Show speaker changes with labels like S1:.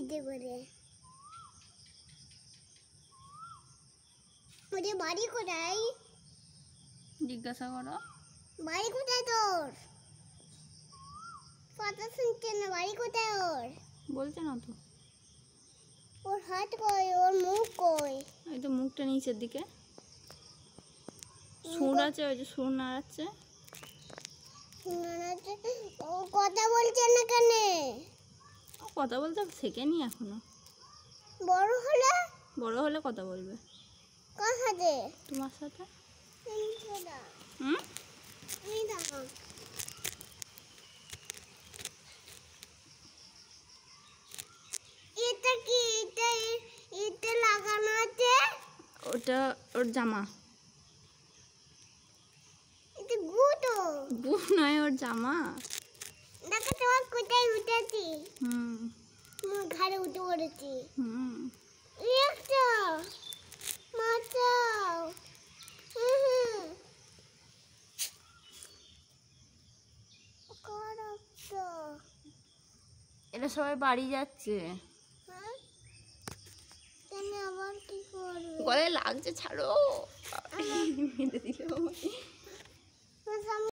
S1: খিদে করে। ওদের বাড়ি কোথায়
S2: জিজ্ঞাসা করো।
S1: বাড়ি কোথায় তোর? কথা শুনছে না। বাড়ি কোথায় ওর?
S2: বলছে না তো।
S1: ওর হাত কই, ওর মুখ কই?
S2: এই তো মুখটা নিচের দিকে, সুর আছে, ওই যে সুর নাড়াচ্ছে।
S1: ও কথা বলছে না কেন?
S2: কথা বলতে শেখেনি এখনো।
S1: বড় হলে?
S2: বড় হলে কথা বলবে।
S1: কার সাথে?
S2: তোমার সাথে। হুম,
S1: এটা কি? এটা লাগানো আছে?
S2: ওটা ওর জামা।
S1: এটা গুটো।
S2: গু নয়, ওর জামা।
S1: দেখো তোমার কোথায় উঠেছি?
S2: হুম
S1: তোমার ঘরে উঠে পড়েছি।
S2: হুম।
S1: একটা মাথাও।
S2: এরা সবাই বাড়ি যাচ্ছে।
S1: কেন আবার কি করবে?
S2: গলায় লাগছে, ছাড়ো। মেরে দিল।